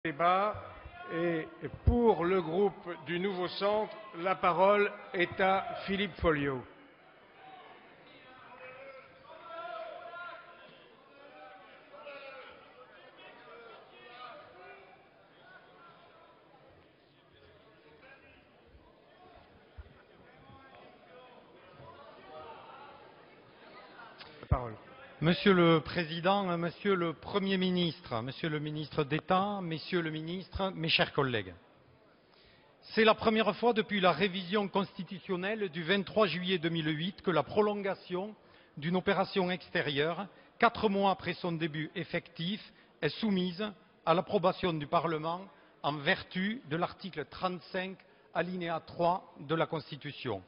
Débat et pour le groupe du Nouveau Centre, la parole est à Philippe Folliot. Parole. Monsieur le Président, Monsieur le Premier ministre, Monsieur le ministre d'État, Messieurs le ministre, mes chers collègues. C'est la première fois depuis la révision constitutionnelle du 23 juillet 2008 que la prolongation d'une opération extérieure, 4 mois après son début effectif, est soumise à l'approbation du Parlement en vertu de l'article 35, alinéa 3 de la Constitution.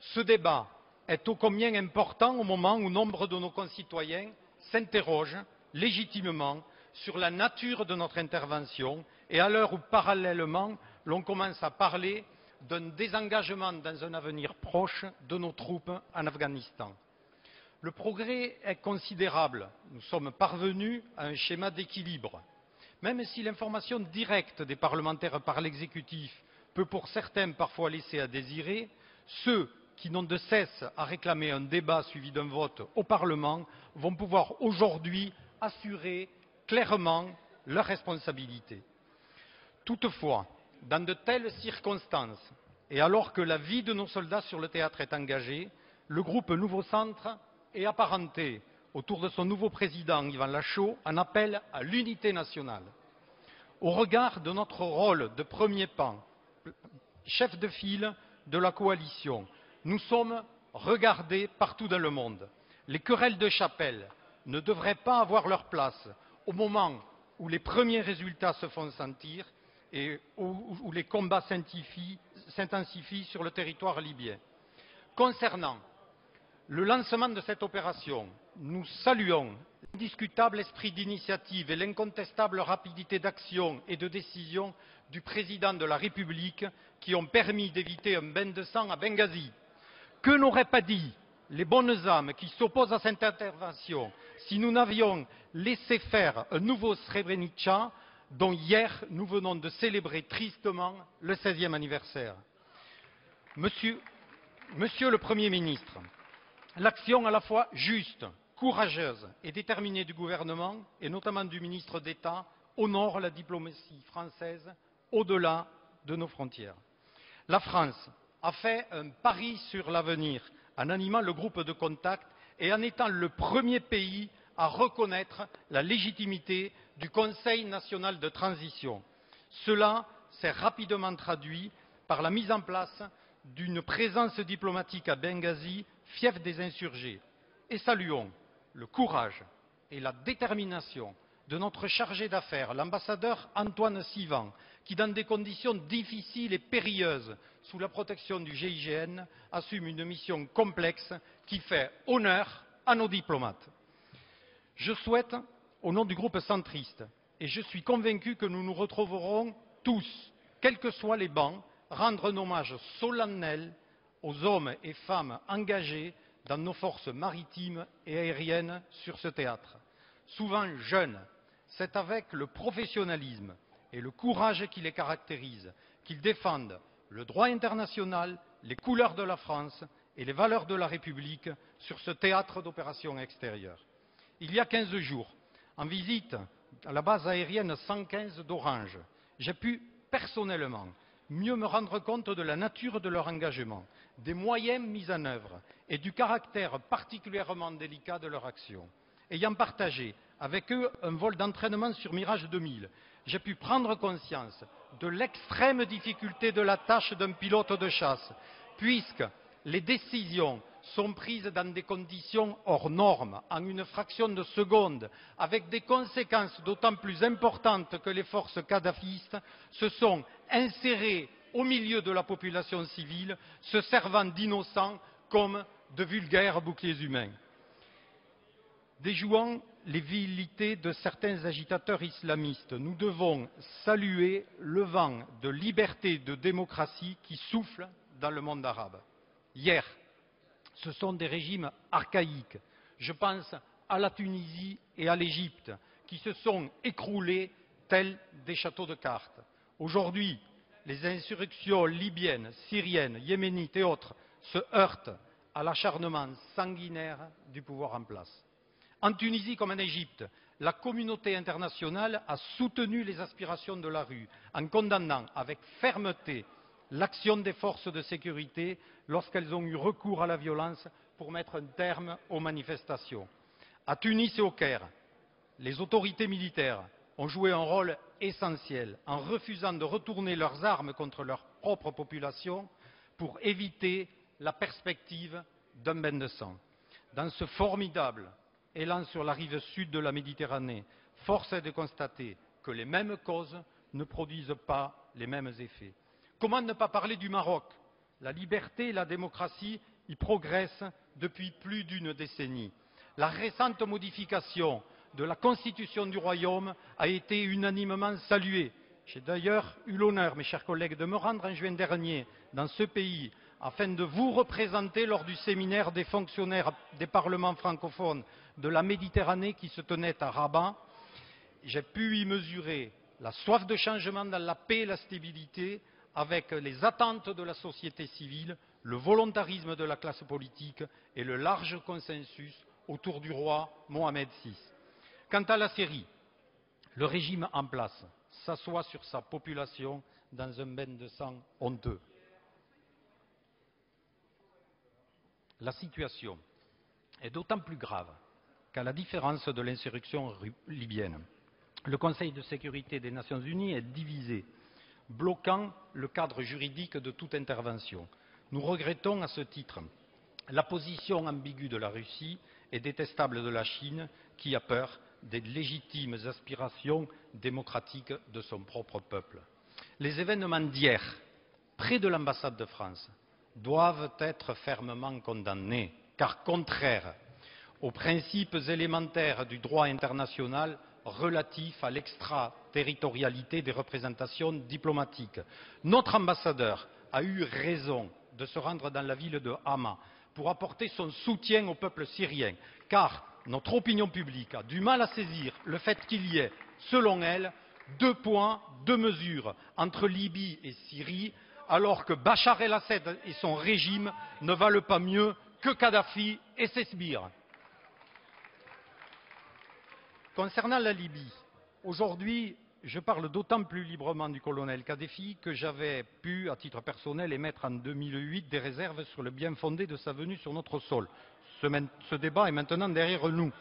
Ce débat est ô combien important au moment où nombre de nos concitoyens s'interrogent légitimement sur la nature de notre intervention et à l'heure où, parallèlement, l'on commence à parler d'un désengagement dans un avenir proche de nos troupes en Afghanistan. Le progrès est considérable. Nous sommes parvenus à un schéma d'équilibre. Même si l'information directe des parlementaires par l'exécutif peut pour certains parfois laisser à désirer, ceux qui n'ont de cesse à réclamer un débat suivi d'un vote au Parlement vont pouvoir aujourd'hui assurer clairement leurs responsabilités. Toutefois, dans de telles circonstances, et alors que la vie de nos soldats sur le théâtre est engagée, le groupe Nouveau Centre et apparenté autour de son nouveau président, Yvan Lachaud, en appelle à l'unité nationale. Au regard de notre rôle de premier pan, chef de file de la coalition, nous sommes regardés partout dans le monde. Les querelles de chapelle ne devraient pas avoir leur place au moment où les premiers résultats se font sentir et où les combats s'intensifient sur le territoire libyen. Concernant le lancement de cette opération, nous saluons l'indiscutable esprit d'initiative et l'incontestable rapidité d'action et de décision du président de la République qui ont permis d'éviter un bain de sang à Benghazi. Que n'auraient pas dit les bonnes âmes qui s'opposent à cette intervention si nous n'avions laissé faire un nouveau Srebrenica dont hier nous venons de célébrer tristement le 16e anniversaire. Monsieur le Premier ministre, l'action à la fois juste, courageuse et déterminée du gouvernement, et notamment du ministre d'État, honore la diplomatie française au-delà de nos frontières. La France a fait un pari sur l'avenir en animant le groupe de contact et en étant le premier pays à reconnaître la légitimité du Conseil national de transition. Cela s'est rapidement traduit par la mise en place d'une présence diplomatique à Benghazi, fief des insurgés. Et saluons le courage et la détermination de notre chargé d'affaires, l'ambassadeur Antoine Sivan, qui, dans des conditions difficiles et périlleuses, sous la protection du GIGN, assume une mission complexe qui fait honneur à nos diplomates. Je souhaite, au nom du groupe centriste, et je suis convaincu que nous nous retrouverons tous, quels que soient les bancs, rendre un hommage solennel aux hommes et femmes engagés dans nos forces maritimes et aériennes sur ce théâtre. Souvent jeunes, c'est avec le professionnalisme et le courage qui les caractérisent qu'ils défendent le droit international, les couleurs de la France et les valeurs de la République sur ce théâtre d'opérations extérieures. Il y a 15 jours, en visite à la base aérienne 115 d'Orange, j'ai pu personnellement mieux me rendre compte de la nature de leur engagement, des moyens mis en œuvre et du caractère particulièrement délicat de leur action. Ayant partagé avec eux un vol d'entraînement sur Mirage 2000, j'ai pu prendre conscience de l'extrême difficulté de la tâche d'un pilote de chasse, puisque les décisions sont prises dans des conditions hors normes, en une fraction de seconde, avec des conséquences d'autant plus importantes que les forces kadhafistes se sont insérées au milieu de la population civile, se servant d'innocents comme de vulgaires boucliers humains. Déjouant les vilités de certains agitateurs islamistes, nous devons saluer le vent de liberté et de démocratie qui souffle dans le monde arabe. Hier, ce sont des régimes archaïques, je pense à la Tunisie et à l'Égypte, qui se sont écroulés tels des châteaux de cartes. Aujourd'hui, les insurrections libyennes, syriennes, yéménites et autres se heurtent à l'acharnement sanguinaire du pouvoir en place. En Tunisie comme en Égypte, la communauté internationale a soutenu les aspirations de la rue en condamnant avec fermeté l'action des forces de sécurité lorsqu'elles ont eu recours à la violence pour mettre un terme aux manifestations. À Tunis et au Caire, les autorités militaires ont joué un rôle essentiel en refusant de retourner leurs armes contre leur propre population pour éviter la perspective d'un bain de sang. Dans ce formidable élan sur la rive sud de la Méditerranée, force est de constater que les mêmes causes ne produisent pas les mêmes effets. Comment ne pas parler du Maroc? La liberté et la démocratie y progressent depuis plus d'une décennie. La récente modification de la constitution du royaume a été unanimement saluée. J'ai d'ailleurs eu l'honneur, mes chers collègues, de me rendre en juin dernier dans ce pays afin de vous représenter lors du séminaire des fonctionnaires des parlements francophones de la Méditerranée qui se tenait à Rabat. J'ai pu y mesurer la soif de changement dans la paix et la stabilité avec les attentes de la société civile, le volontarisme de la classe politique et le large consensus autour du roi Mohamed VI. Quant à la Syrie, le régime en place s'assoit sur sa population dans un bain de sang honteux. La situation est d'autant plus grave qu'à la différence de l'insurrection libyenne, le Conseil de sécurité des Nations Unies est divisé, bloquant le cadre juridique de toute intervention. Nous regrettons à ce titre la position ambiguë de la Russie et détestable de la Chine qui a peur des légitimes aspirations démocratiques de son propre peuple. Les événements d'hier, près de l'ambassade de France, doivent être fermement condamnés, car contraires aux principes élémentaires du droit international relatifs à l'extraterritorialité des représentations diplomatiques. Notre ambassadeur a eu raison de se rendre dans la ville de Hama pour apporter son soutien au peuple syrien, car notre opinion publique a du mal à saisir le fait qu'il y ait, selon elle, 2 poids, 2 mesures entre Libye et Syrie, alors que Bachar el-Assad et son régime ne valent pas mieux que Kadhafi et ses sbires. Concernant la Libye, aujourd'hui, je parle d'autant plus librement du colonel Kadhafi que j'avais pu, à titre personnel, émettre en 2008 des réserves sur le bien fondé de sa venue sur notre sol. Ce débat est maintenant derrière nous.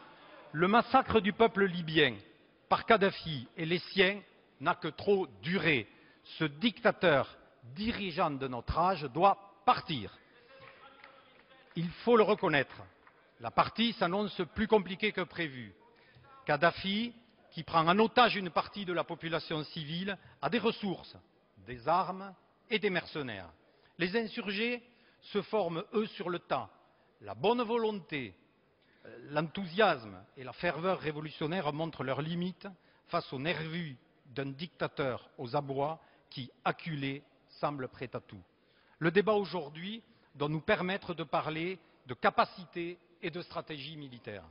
Le massacre du peuple libyen par Kadhafi et les siens n'a que trop duré. Ce dictateur dirigeant de notre âge doit partir. Il faut le reconnaître, la partie s'annonce plus compliquée que prévu. Kadhafi, qui prend en otage une partie de la population civile, a des ressources, des armes et des mercenaires. Les insurgés se forment, eux, sur le tas. La bonne volonté, l'enthousiasme et la ferveur révolutionnaire montrent leurs limites face aux nervus d'un dictateur aux abois qui, acculé, semble prêt à tout. Le débat aujourd'hui doit nous permettre de parler de capacité et de stratégie militaire.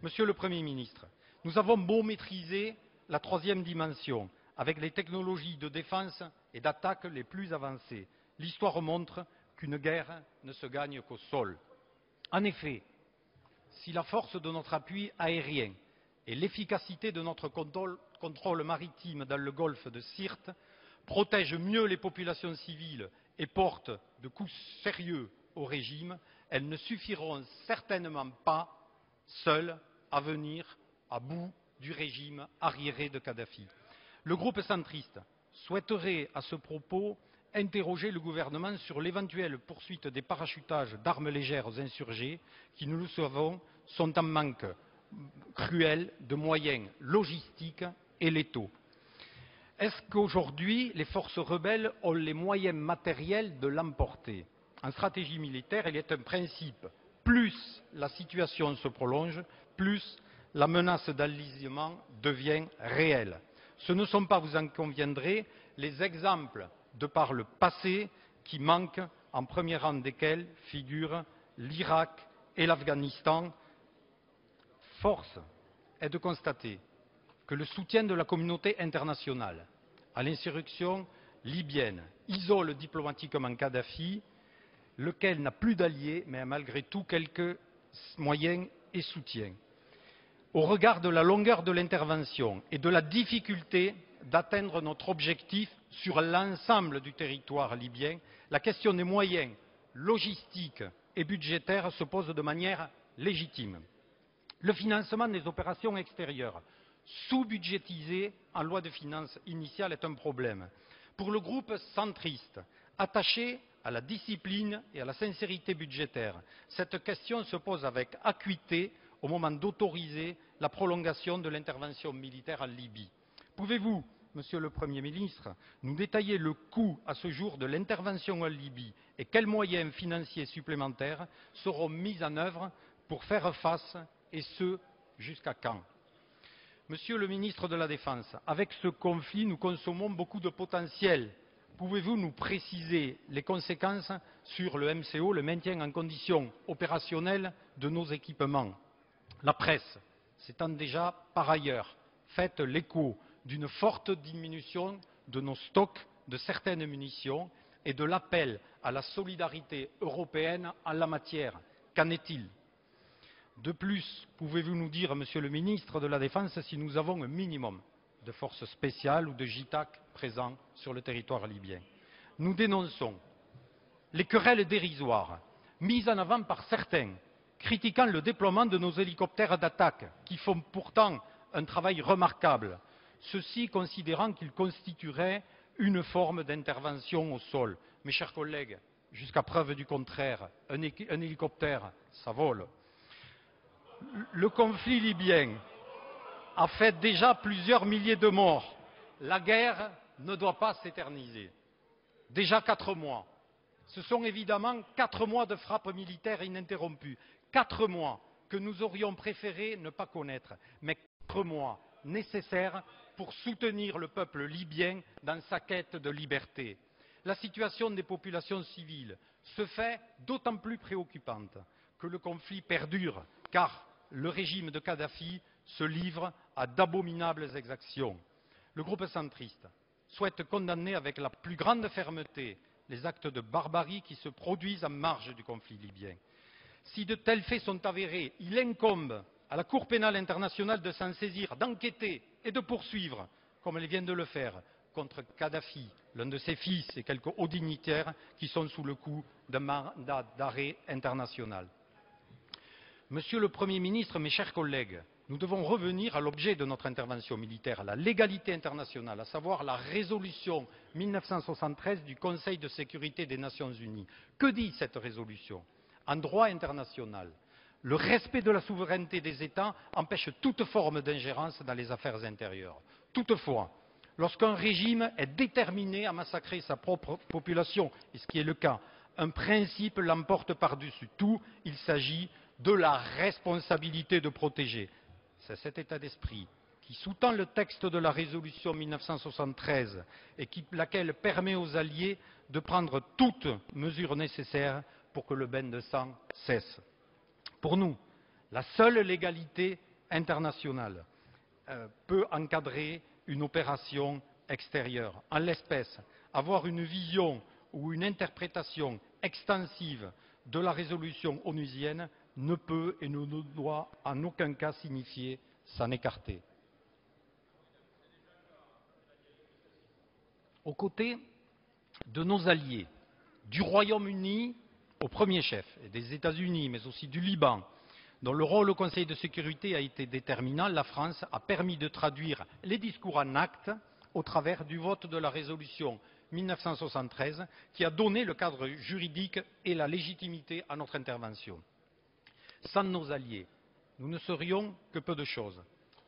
Monsieur le Premier ministre, nous avons beau maîtriser la 3e dimension avec les technologies de défense et d'attaque les plus avancées. L'histoire montre qu'une guerre ne se gagne qu'au sol. En effet, si la force de notre appui aérien et l'efficacité de notre contrôle maritime dans le golfe de Sirte protègent mieux les populations civiles et portent de coups sérieux au régime, elles ne suffiront certainement pas seules à venir à bout du régime arriéré de Kadhafi. Le groupe centriste souhaiterait à ce propos interroger le gouvernement sur l'éventuelle poursuite des parachutages d'armes légères aux insurgés qui, nous le savons, sont en manque cruel de moyens logistiques et létaux. Est-ce qu'aujourd'hui, les forces rebelles ont les moyens matériels de l'emporter? En stratégie militaire, il y a un principe. Plus la situation se prolonge, plus la menace d'enlisement devient réelle. Ce ne sont pas, vous en conviendrez, les exemples de par le passé qui manquent, en premier rang desquels figurent l'Irak et l'Afghanistan. Force est de constater que le soutien de la communauté internationale à l'insurrection libyenne isole diplomatiquement Kadhafi, lequel n'a plus d'alliés, mais a malgré tout quelques moyens et soutiens. Au regard de la longueur de l'intervention et de la difficulté d'atteindre notre objectif sur l'ensemble du territoire libyen, la question des moyens logistiques et budgétaires se pose de manière légitime. Le financement des opérations extérieures, sous-budgétisé en loi de finances initiale, est un problème. Pour le groupe centriste, attaché à la discipline et à la sincérité budgétaire, cette question se pose avec acuité au moment d'autoriser la prolongation de l'intervention militaire en Libye. Pouvez-vous, Monsieur le Premier ministre, nous détailler le coût à ce jour de l'intervention en Libye et quels moyens financiers supplémentaires seront mis en œuvre pour faire face, et ce, jusqu'à quand? Monsieur le ministre de la Défense, avec ce conflit, nous consommons beaucoup de potentiel. Pouvez-vous nous préciser les conséquences sur le MCO, le maintien en condition opérationnelle de nos équipements? La presse s'étant déjà par ailleurs fait l'écho d'une forte diminution de nos stocks de certaines munitions et de l'appel à la solidarité européenne en la matière. Qu'en est-il? De plus, pouvez-vous nous dire, Monsieur le ministre de la Défense, si nous avons un minimum de forces spéciales ou de JTAC présents sur le territoire libyen? Nous dénonçons les querelles dérisoires mises en avant par certains, critiquant le déploiement de nos hélicoptères d'attaque, qui font pourtant un travail remarquable, ceux-ci considérant qu'ils constitueraient une forme d'intervention au sol. Mes chers collègues, jusqu'à preuve du contraire, un hélicoptère, ça vole. Le conflit libyen a fait déjà plusieurs milliers de morts. La guerre ne doit pas s'éterniser. Déjà 4 mois. Ce sont évidemment 4 mois de frappe militaire ininterrompue. 4 mois que nous aurions préféré ne pas connaître, mais 4 mois nécessaires pour soutenir le peuple libyen dans sa quête de liberté. La situation des populations civiles se fait d'autant plus préoccupante que le conflit perdure, car le régime de Kadhafi se livre à d'abominables exactions. Le groupe centriste souhaite condamner avec la plus grande fermeté les actes de barbarie qui se produisent en marge du conflit libyen. Si de tels faits sont avérés, il incombe à la Cour pénale internationale de s'en saisir, d'enquêter et de poursuivre, comme elle vient de le faire, contre Kadhafi, l'un de ses fils et quelques hauts dignitaires qui sont sous le coup d'un mandat d'arrêt international. Monsieur le Premier ministre, mes chers collègues, nous devons revenir à l'objet de notre intervention militaire, à la légalité internationale, à savoir la résolution 1973 du Conseil de sécurité des Nations Unies. Que dit cette résolution? En droit international, le respect de la souveraineté des États empêche toute forme d'ingérence dans les affaires intérieures. Toutefois, lorsqu'un régime est déterminé à massacrer sa propre population, et ce qui est le cas, un principe l'emporte par-dessus tout, il s'agit de la responsabilité de protéger. C'est cet état d'esprit qui sous-tend le texte de la résolution 1973 et laquelle permet aux alliés de prendre toutes mesures nécessaires pour que le bain de sang cesse. Pour nous, la seule légalité internationale peut encadrer une opération extérieure. En l'espèce, avoir une vision ou une interprétation extensive de la résolution onusienne ne peut et ne doit en aucun cas signifier s'en écarter. Aux côtés de nos alliés, du Royaume-Uni au premier chef, et des États-Unis, mais aussi du Liban, dont le rôle au Conseil de sécurité a été déterminant, la France a permis de traduire les discours en actes au travers du vote de la résolution 1973 qui a donné le cadre juridique et la légitimité à notre intervention. Sans nos alliés, nous ne serions que peu de choses.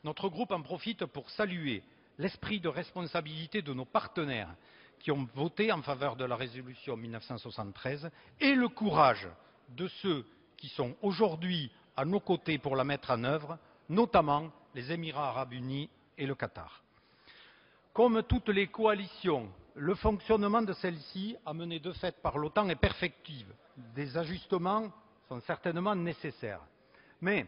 Notre groupe en profite pour saluer l'esprit de responsabilité de nos partenaires qui ont voté en faveur de la résolution 1973 et le courage de ceux qui sont aujourd'hui à nos côtés pour la mettre en œuvre, notamment les Émirats arabes unis et le Qatar. Comme toutes les coalitions, le fonctionnement de celle-ci, amené de fait par l'OTAN, est perfectible. Des ajustements sont certainement nécessaires. Mais,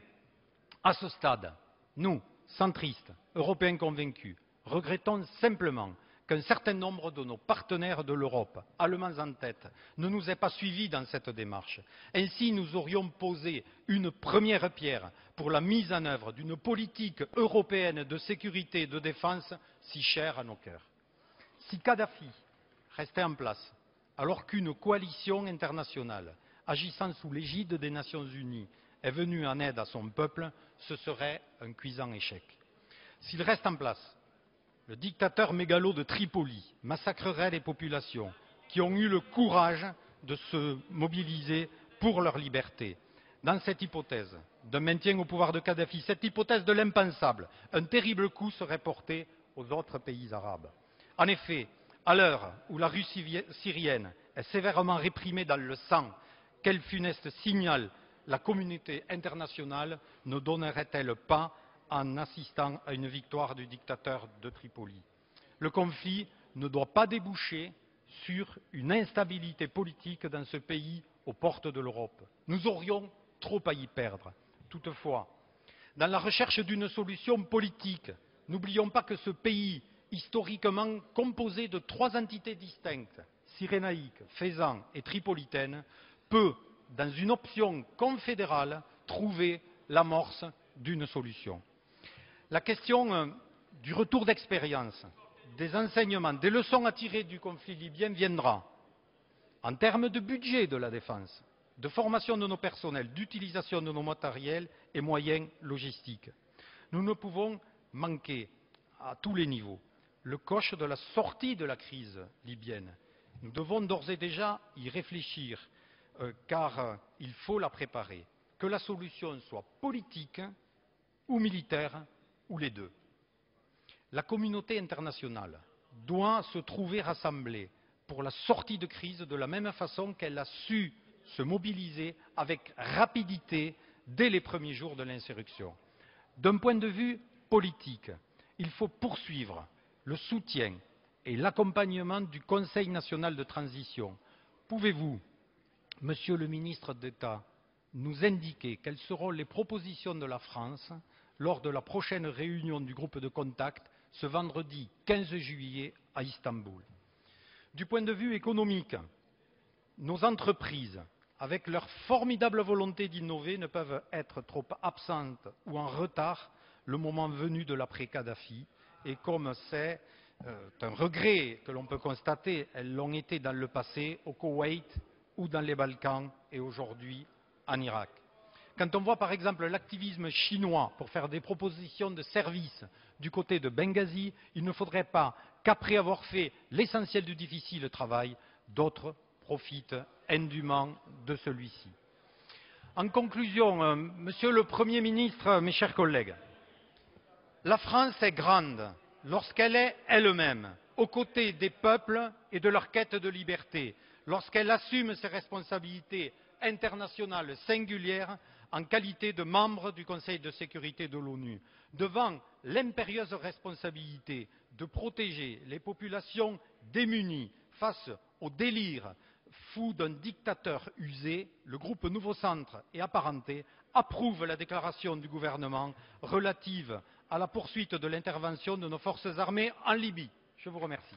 à ce stade, nous, centristes, européens convaincus, regrettons simplement qu'un certain nombre de nos partenaires de l'Europe, Allemands en tête, ne nous aient pas suivis dans cette démarche. Ainsi, nous aurions posé une première pierre pour la mise en œuvre d'une politique européenne de sécurité et de défense si chère à nos cœurs. Si Kadhafi restait en place, alors qu'une coalition internationale, agissant sous l'égide des Nations Unies, est venue en aide à son peuple, ce serait un cuisant échec. S'il reste en place, le dictateur mégalo de Tripoli massacrerait les populations qui ont eu le courage de se mobiliser pour leur liberté. Dans cette hypothèse d'un maintien au pouvoir de Kadhafi, cette hypothèse de l'impensable, un terrible coup serait porté aux autres pays arabes. En effet, à l'heure où la Russie syrienne est sévèrement réprimée dans le sang, quel funeste signal la communauté internationale ne donnerait-elle pas en assistant à une victoire du dictateur de Tripoli? Le conflit ne doit pas déboucher sur une instabilité politique dans ce pays aux portes de l'Europe. Nous aurions trop à y perdre. Toutefois, dans la recherche d'une solution politique, n'oublions pas que ce pays, historiquement composé de 3 entités distinctes, cyrénaïque, faisane et tripolitaine, peut, dans une option confédérale, trouver l'amorce d'une solution. La question du retour d'expérience, des enseignements, des leçons à tirer du conflit libyen viendra en termes de budget de la défense, de formation de nos personnels, d'utilisation de nos matériels et moyens logistiques. Nous ne pouvons manquer à tous les niveaux le coche de la sortie de la crise libyenne. Nous devons d'ores et déjà y réfléchir, car il faut la préparer. Que la solution soit politique ou militaire, ou les deux. La communauté internationale doit se trouver rassemblée pour la sortie de crise de la même façon qu'elle a su se mobiliser avec rapidité dès les premiers jours de l'insurrection. D'un point de vue politique, il faut poursuivre le soutien et l'accompagnement du Conseil national de transition. Pouvez-vous, Monsieur le ministre d'État, nous indiquer quelles seront les propositions de la France lors de la prochaine réunion du groupe de contact ce vendredi 15 juillet à Istanbul? Du point de vue économique, nos entreprises, avec leur formidable volonté d'innover, ne peuvent être trop absentes ou en retard le moment venu de l'après-Kadhafi. Et comme c'est un regret que l'on peut constater, elles l'ont été dans le passé au Koweït ou dans les Balkans et aujourd'hui en Irak. Quand on voit par exemple l'activisme chinois pour faire des propositions de services du côté de Benghazi, il ne faudrait pas qu'après avoir fait l'essentiel du difficile travail, d'autres profitent indûment de celui-ci. En conclusion, Monsieur le Premier ministre, mes chers collègues, la France est grande lorsqu'elle est elle-même aux côtés des peuples et de leur quête de liberté, lorsqu'elle assume ses responsabilités internationales singulières en qualité de membre du Conseil de sécurité de l'ONU, devant l'impérieuse responsabilité de protéger les populations démunies face au délire fou d'un dictateur usé, le groupe Nouveau Centre et apparentés approuve la déclaration du gouvernement relative à la poursuite de l'intervention de nos forces armées en Libye. Je vous remercie.